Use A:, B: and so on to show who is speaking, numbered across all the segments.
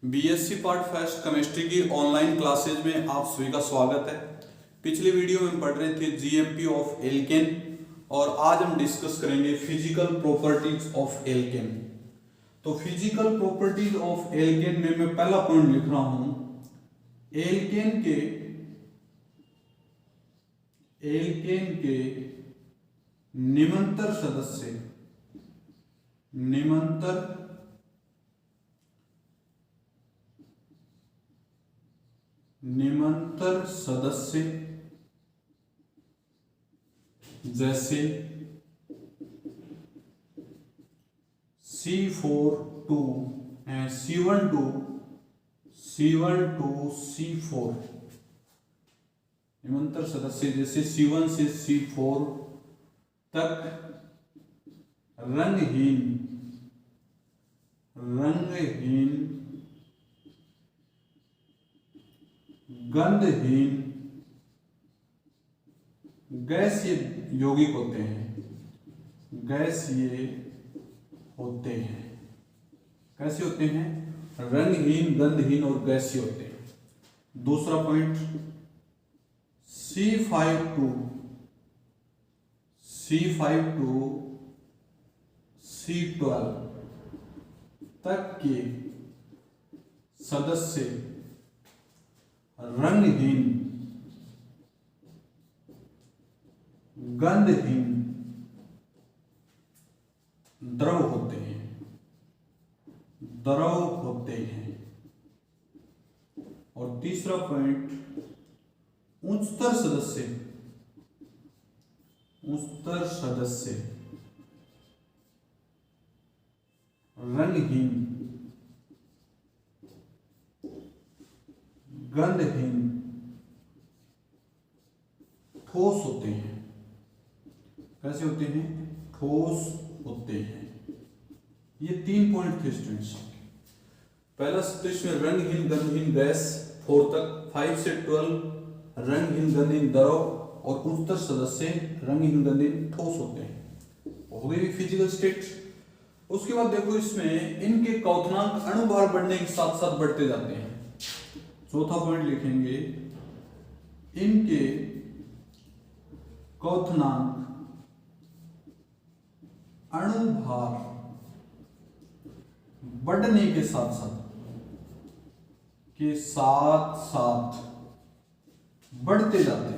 A: BSc part first chemistry की online classes में आप सभी का स्वागत है। पिछली वीडियो में पढ़ रहे थे जीएमपी ऑफ एल्केन और आज हम डिस्कस करेंगे फिजिकल प्रॉपर्टीज ऑफ एल्केन। तो फिजिकल प्रॉपर्टीज ऑफ एल्केन में मैं पहला पॉइंट लिख रहा हूं, एल्केन के निमंतर सदस्य जैसे C4 and C1 to C4, निमंतर सदस्य जैसे C1 से C4 तक रंगहीन गंधहीन गैसीय यौगिक होते हैं। कैसे होते हैं? रंगहीन, गंधहीन और गैसीय होते हैं। दूसरा पॉइंट, C5 to C12 तक के सदस्य रंगहीन, गंधहीन द्रव होते हैं। और तीसरा पॉइंट, उच्चतर सदस्य रंगहीन, गंधहीन, ठोस होते हैं। कैसे होते हैं? ठोस होते हैं। ये 3 पॉइंट थे स्टूडेंट्स। पहला इसमें रंगहीन, गंधहीन गैस 4 तक, 5 से 12 रंगहीन, गंधहीन द्रव और उच्चतर सदस्य रंगहीन, गंधहीन ठोस होते हैं। हो गई फिजिकल स्टेट। उसके बाद देखो, इसमें इनके क्वथनांक अणुभार बढ़ने के साथ साथ बढ़ते जाते हैं। चौथा पॉइंट लिखेंगे, इनके क्वथनांक अणुभार बढ़ने के साथ साथ बढ़ते जाते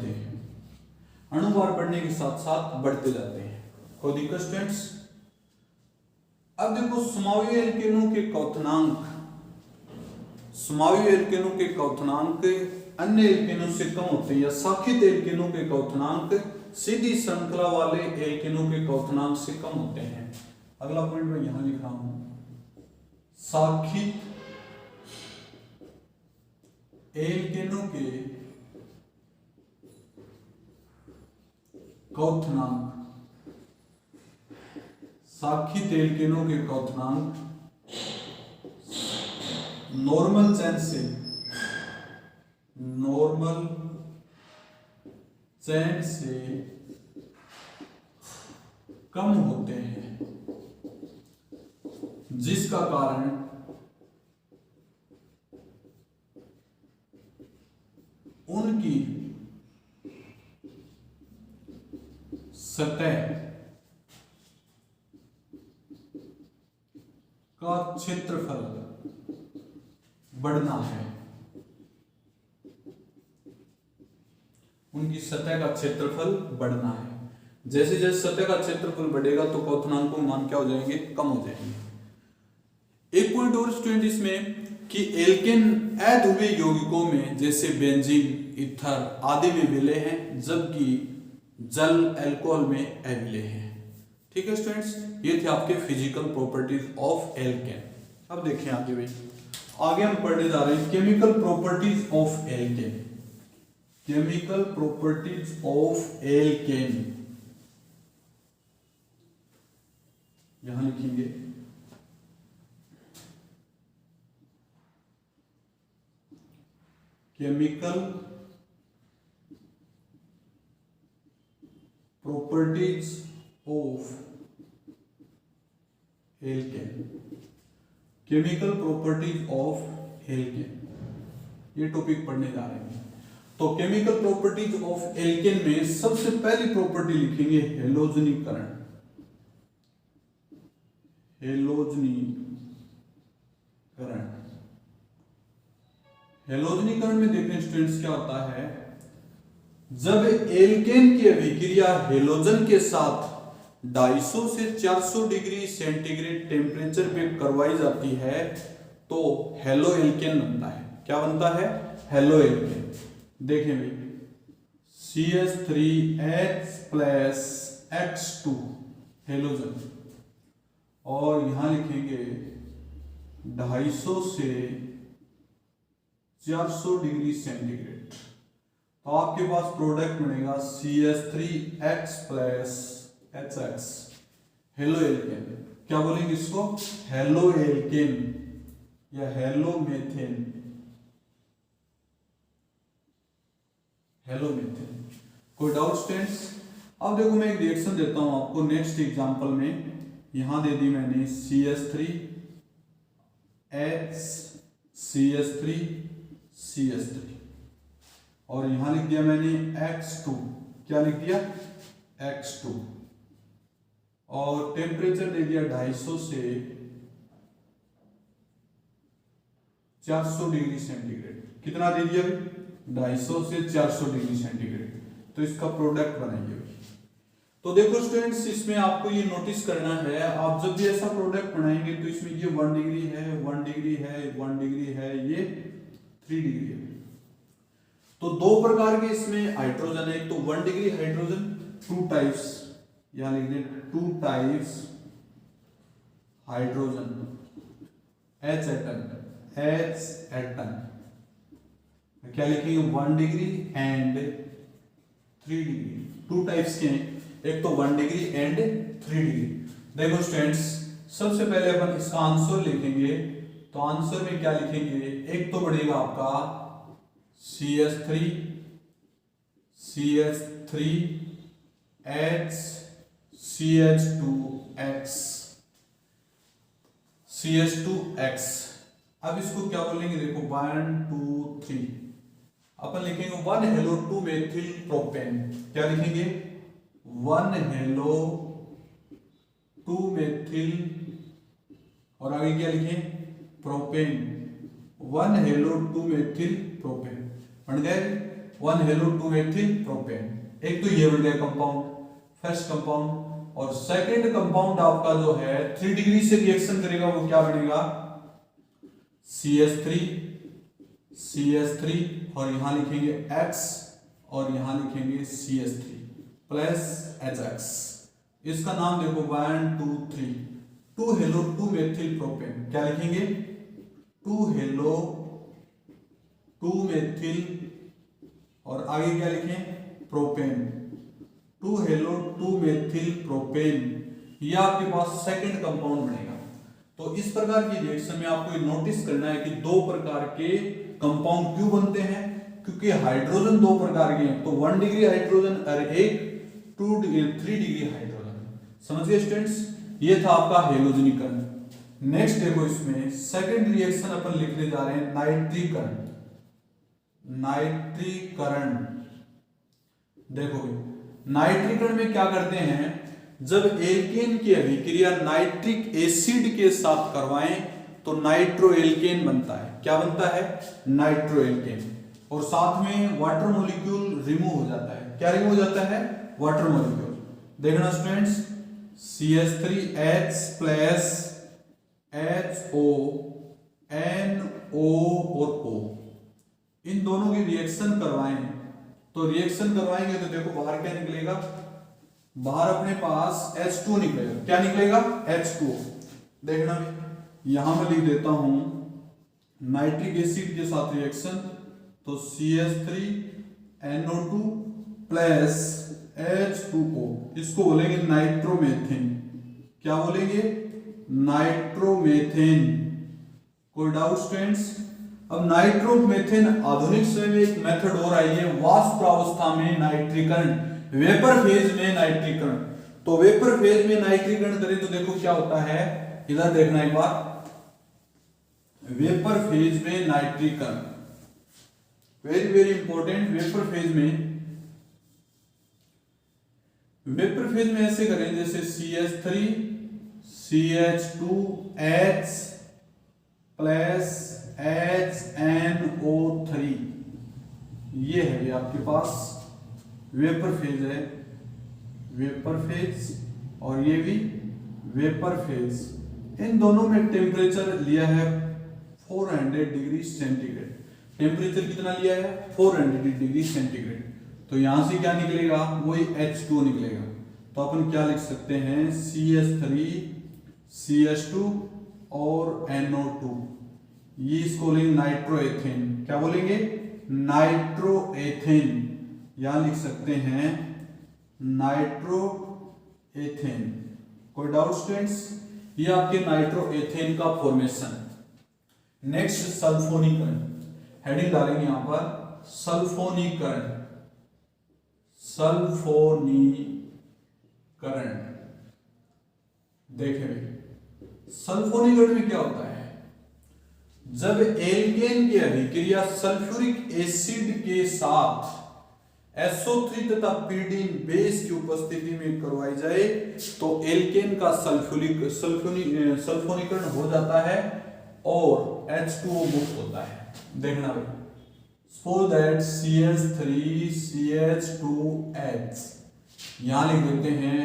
A: हैं। अणुभार बढ़ने के साथ साथ बढ़ते जाते हैं। खुद स्टूडेंट्स, अब देखो समावीय एल्केनों के क्वथनांक अन्य एल्केनों से कम होते हैं, या शाखित एल्केनों के क्वथनांक सीधी श्रृंखला वाले एल्केनों के क्वथनांक से कम होते हैं। अगला पॉइंट मैं यहां लिख रहा हूं, शाखित एल्केनों के क्वथनांक नॉर्मल चेन से कम होते हैं, जिसका कारण उनकी सतह का क्षेत्रफल बढ़ना है। जैसे जैसे सतह का क्षेत्रफल बढ़ेगा तो क्वथनांकों मान क्या हो जाएंगे? कम हो जाएंगे। एक पॉइंट और स्टूडेंट इसमें कि एल्केन अध्रुवीय यौगिकों में जैसे बेंजीन, ईथर आदि में विलय हैं, जबकि जल अल्कोहल में अविलय है। ठीक है स्टूडेंट्स, ये थे आपके फिजिकल प्रॉपर्टीज ऑफ एल्केन। अब देखें आगे भाई, आगे हम पढ़ने जा रहे हैं केमिकल प्रॉपर्टीज ऑफ एल्केन। यहां लिखेंगे chemical properties of alkane, chemical properties of alkane, ये टॉपिक पढ़ने जा रहे हैं। तो केमिकल प्रॉपर्टीज ऑफ एल्केन में सबसे पहली प्रॉपर्टी लिखेंगे हेलोजनीकरण। हेलोजनीकरण, हेलोजनीकरण में देखने स्टूडेंट्स क्या होता है, जब एल्केन की अभिक्रिया हेलोजन के साथ 250 से 400 डिग्री सेंटीग्रेड टेम्परेचर पे करवाई जाती है तो हेलो एल्केन बनता है। क्या बनता है? Halo alkane. देखें भाई, CH3H प्लस X2 हेलोजन, और यहां लिखेंगे 250 से 400 डिग्री सेंटीग्रेड, तो आपके पास प्रोडक्ट बनेगा CH3X plus HX, halo alkane. क्या बोलेंगे इसको? हेलो एल्केन या हेलो मेथेन, हेलो मेथेन। कोई डाउट स्टूडेंट्स? अब देखो मैं एक रिएक्शन देता हूं आपको नेक्स्ट एग्जांपल में। यहां दे दी मैंने CH3H CH3 CH3 और यहां लिख दिया मैंने X2। क्या लिख दिया? X2, और टेम्परेचर दे दिया 250 से 400 डिग्री सेंटीग्रेड। कितना दे दिया? 250 से 400 डिग्री सेंटीग्रेड। तो इसका प्रोडक्ट बनाइए। तो देखो स्टूडेंट्स, इसमें आपको ये नोटिस करना है, आप जब भी ऐसा प्रोडक्ट बनाएंगे तो इसमें ये 1 डिग्री है, 1 डिग्री है, 1 डिग्री है, ये 3 डिग्री है। तो दो प्रकार के इसमें हाइड्रोजन है, तो 1 डिग्री हाइड्रोजन 2 टाइप्स, यहां लिख दें 2 टाइप्स हाइड्रोजन, H एटम। क्या लिखेंगे? 1 डिग्री एंड 3 डिग्री, 2 टाइप्स के हैं, एक तो 1 डिग्री एंड 3 डिग्री। देखो स्टूडेंट्स, सबसे पहले अपन इसका आंसर लिखेंगे, तो आंसर में क्या लिखेंगे? एक तो बढ़ेगा आपका CH3H CH2X। अब इसको क्या बोलेंगे? देखो 1 2 3 अपन लिखेंगे 1 हेलो 2 मेथिल प्रोपेन। क्या लिखेंगे? 1 हेलो 2 मेथिल, और आगे क्या लिखें? प्रोपेन। 1 हेलो 2 मेथिल प्रोपेन बन गए, 1 हेलो 2 मेथिल प्रोपेन। एक तो ये बन गया कंपाउंड, फर्स्ट कंपाउंड। और सेकंड कंपाउंड आपका जो है 3 डिग्री से रिएक्शन करेगा, वो क्या बनेगा? CH3 और यहां लिखेंगे X और यहां लिखेंगे CH3 प्लस HX। इसका नाम देखो 1 2 3, 2 हेलो 2 मेथिल प्रोपेन। क्या लिखेंगे? 2 हेलो 2 मेथिल, और आगे क्या लिखें? प्रोपेन। 2 हेलो 2 मेथिल प्रोपेन, यह आपके पास सेकंड कंपाउंड बनेगा। तो इस प्रकार की रिएक्शन में आपको नोटिस करना है कि दो प्रकार के कंपाउंड क्यों बनते हैं, क्योंकि हाइड्रोजन दो प्रकार के हैं, तो 1 डिग्री हाइड्रोजन और एक 3 डिग्री हाइड्रोजन। समझ गए स्टूडेंट्स? ये था आपका हेलोजनीकरण। नेक्स्ट देखो, इसमें सेकंड रिएक्शन अपन लिखने जा रहे हैं नाइट्रीकरण। नाइट्रीकरण, देखो नाइट्रीकरण में क्या करते हैं, जब एल्केन की अभिक्रिया नाइट्रिक एसिड के साथ करवाएं तो नाइट्रो एल्केन बनता है। क्या बनता है? नाइट्रो एल्केन, और साथ में वाटर मॉलिक्यूल रिमूव हो जाता है। क्या रिमूव हो जाता है? Water molecule. देखना students, CH3H plus HO NO और O, इन दोनों की रिएक्शन करवाएं, तो रिएक्शन करवाएंगे तो देखो बाहर क्या निकलेगा? बाहर अपने पास H2 निकलेगा। क्या निकलेगा? H2। देखना यहां मैं लिख देता हूं नाइट्रिक एसिड के साथ रिएक्शन, तो CH3NO2 प्लस H2O, इसको बोलेंगे नाइट्रोमेथेन। क्या बोलेंगे? नाइट्रोमेथेन। कोई डाउट स्टूडेंट्स? अब नाइट्रोमेथेन आधुनिक समय में एक मेथड और आई है, वाष्प अवस्था में नाइट्रीकरण, वेपर फेज में नाइट्रीकरण। तो वेपर फेज में नाइट्रीकरण करें तो देखो क्या होता है, इधर देखना एक बार, वेपर फेज में नाइट्रिक कण, very very important. Vapour phase में ऐसे करें जैसे CH3 CH2H प्लस HNO3, ये है ये आपके पास वेपर फेज है, वेपर फेज, और ये भी वेपर फेज। इन दोनों में टेम्परेचर लिया है 400 डिग्री सेंटीग्रेड। टेम्परेचर कितना लिया है? 400 डिग्री सेंटीग्रेड। तो यहां से क्या निकलेगा? वही H2 निकलेगा। तो अपन क्या लिख सकते हैं? CH3 CH2 और NO2, ये इसको बोलेंगे नाइट्रोएथेन। क्या बोलेंगे? नाइट्रोएथेन। यहां लिख सकते हैं नाइट्रोएथेन। कोई डाउट स्टूडेंट्स? ये आपके नाइट्रोएथेन का फॉर्मेशन। नेक्स्ट सल्फोनीकरण, हेडिंग डालेंगे यहां पर सल्फोनीकरण। सल्फोनीकरण देखें भाई, सल्फोनीकरण में क्या होता है? जब एल्केन की अभिक्रिया सल्फ्यूरिक एसिड के साथ SO3 तथा पीडीन बेस की उपस्थिति में करवाई जाए तो एल्केन का सल्फोनीकरण हो जाता है और H2O मुक्त होता है। देखना भाई, सपोज दैट CH3CH2H, यहां लिख देते हैं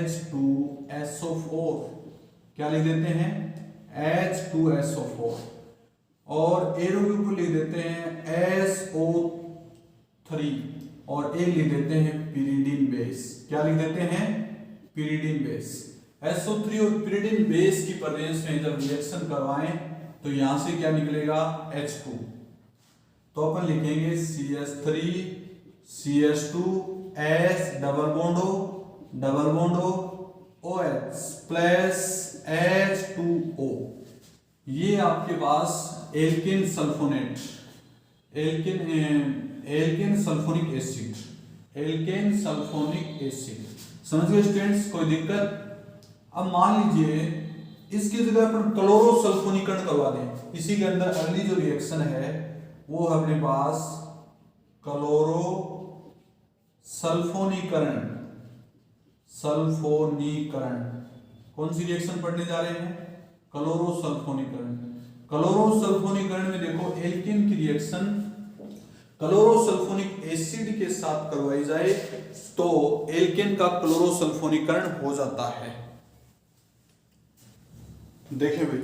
A: H2SO4। क्या लिख देते हैं? H2SO4। और एरो के ऊपर लिख देते हैं SO3 और एक लिख देते हैं pyridine बेस। क्या लिख देते हैं? pyridine base. SO3 और pyridine बेस की प्रेजेंस में जब रिएक्शन करवाएं तो यहां से क्या निकलेगा? H2। तो अपन लिखेंगे CH3 CH2 S double bond O OH plus H2O। ये आपके पास alkane sulphonate, alkane sulphonic acid, alkane sulphonic acid. समझ गए स्टूडेंट्स? कोई दिक्कत? अब मान लीजिए इसकी जगह अपन क्लोरोसल्फोनीकरण करवा दें। इसी के अंदर अगली जो रिएक्शन है वो अपने पास क्लोरोसल्फोनीकरण। सल्फोनीकरण कौन सी रिएक्शन पढ़ने जा रहे हैं? क्लोरोसल्फोनीकरण। क्लोरोसल्फोनीकरण में देखो, एल्केन की रिएक्शन क्लोरोसल्फोनिक एसिड के साथ करवाई जाए तो एल्केन का क्लोरोसल्फोनीकरण हो जाता है। देखें भाई,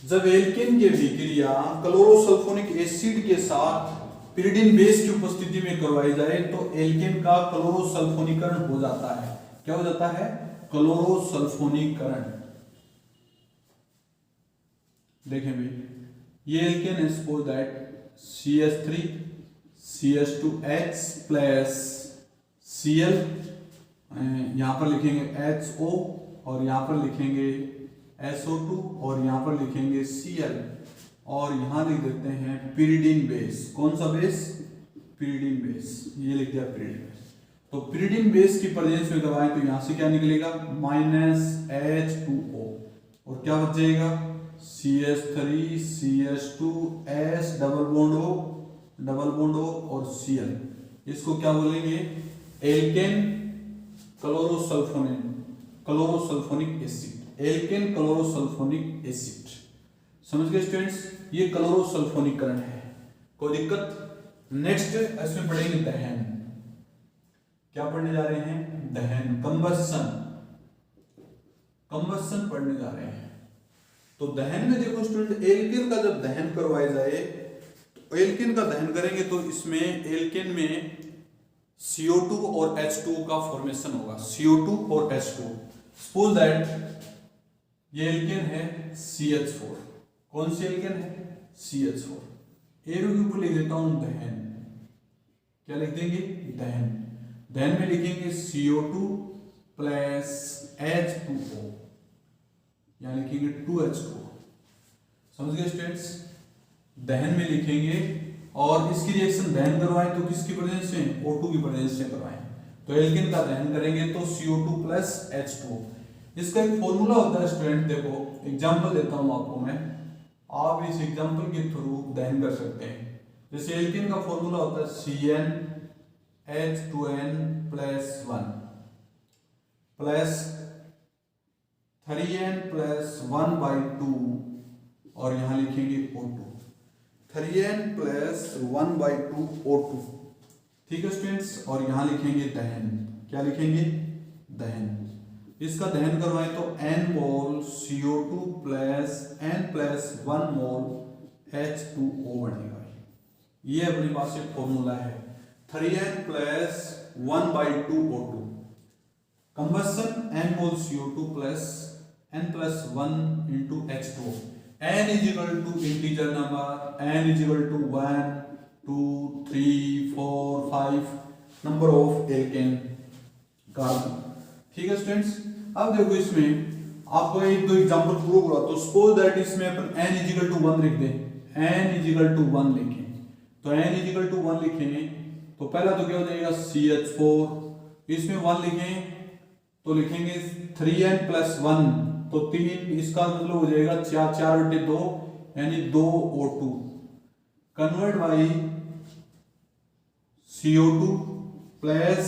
A: जब एल्केन की अभिक्रिया क्लोरोसल्फोनिक एसिड के साथ pyridine बेस की उपस्थिति में करवाई जाए तो एल्केन का क्लोरोसल्फोनीकरण हो जाता है। क्या हो जाता है? क्लोरोसल्फोनीकरण। देखें भाई, ये एल्केन है, suppose that CH3 CH2H plus Cl, यहां पर लिखेंगे HO और यहां पर लिखेंगे SO2 और यहां पर लिखेंगे Cl और यहां लिख देते हैं pyridine बेस। कौन सा बेस? pyridine base. ये लिख दिया pyridine बेस। तो pyridine बेस की प्रेजेंस में करवाएं तो यहां से क्या निकलेगा? -H2O और क्या बच जाएगा? CH3 CH2S double bond O और Cl। इसको क्या बोलेंगे? Alkane chlorosulphonic acid, alkane chlorosulphonic acid. समझ गए स्टूडेंट्स? ये क्लोरोसल्फोनीकरण है। कोई दिक्कत? नेक्स्ट इसमें पढ़ेंगे दहन। क्या पढ़ने जा रहे हैं? दहन, कंबस्शन पढ़ने जा रहे हैं। तो दहन में देखो स्टूडेंट, एल्केन का जब दहन करवाया जाए तो एल्केन का दहन करेंगे तो इसमें एल्केन में CO2 और H2O का फॉर्मेशन होगा। CO2 और H2O। सपोज दैट ये एल्केन है CH4। कौन सी एल्केन है? CH4। एरो के ऊपर लिख देता हूं दहन। क्या लिख देंगे? दहन। दहन में लिखेंगे CO2 प्लस H2O, यहां लिखेंगे 2H2O। समझ गए स्टूडेंट्स? दहन में लिखेंगे और इसकी रिएक्शन दहन करवाएं तो किसकी प्रेजेंस में? O2 की प्रेजेंस में करवाएं। तो एल्केन का दहन करेंगे तो CO2 प्लस H2O। इसका एक फॉर्मूला होता है स्टूडेंट, देखो एग्जांपल देता हूं आपको मैं, आप इस एग्जांपल के थ्रू दहन कर सकते हैं। जैसे एल्केन का फॉर्मूला होता है CnH2n+1 प्लस 3n+1/2 और यहां लिखेंगे O2, 3n+1/2 O2, ठीक है स्टूडेंट्स। और यहां लिखेंगे दहन, क्या लिखेंगे, दहन। इसका दहन करवाएं तो n मोल CO2 प्लस n+1 मोल H2O बनेगा। ये अपने पास एक फॉर्मूला है, 3n+1/2 O2, combustion n mole CO2 plus n+1 into H2O। n is equal to integer number, n is equal to 1 2 3 4 5 number of alkane carbon, ठीक है स्टूडेंट्स। अब देखो इसमें आपको एक दो एग्जांपल प्रूव करा, तो सपोज दैट इसमें अपन n is equal to 1 लिख दें, n is equal to 1 लिखें, तो n is equal to 1 लिखें तो पहला तो क्या हो जाएगा CH4, इसमें 1 लिखें तो लिखेंगे 3n+1, तो 3, इसका मतलब हो जाएगा 4/2 यानी 2 O2 convert by CO2 plus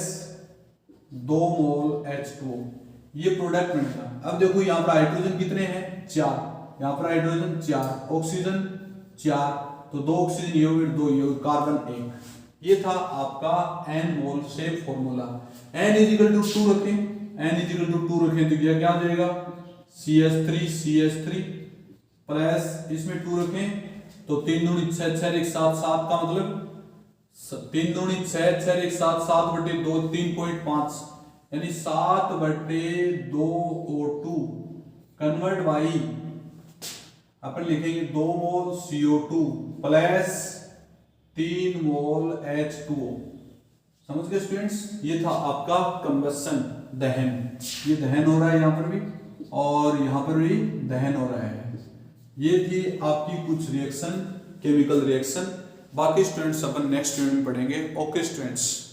A: 2 mole H2O, ये प्रोडक्ट मिलता। अब देखो यहाँ पर हाइड्रोजन कितने हैं, 4, यहाँ पर हाइड्रोजन 4, ऑक्सीजन 4, तो 2 ऑक्सीजन ये हुए, 2 ये हुए, कार्बन 1। ये था आपका n mole shape formula. n is equal to 2 रखें, n is equal to 2 रखें तो क्या हो जाएगा CH3 प्लस इसमें 2 रखें तो 3 दूनी 6 6 1 7 7 का मतलब 3 दूनी 6 6 1 7 7/2 3.5 यानी 7/2 O2 कन्वर्ट बाई अपन लिखेंगे 2 मोल CO2 प्लस 3 मोल H2O। समझ गए स्टूडेंट्स, ये था आपका कंबसन, दहन। ये दहन हो रहा है यहाँ पर भी और यहाँ पर भी दहन हो रहा है। ये थी आपकी कुछ रिएक्शन, केमिकल रिएक्शन। बाकी स्टूडेंट्स अपन नेक्स्ट यूनिट में पढ़ेंगे। Okay students.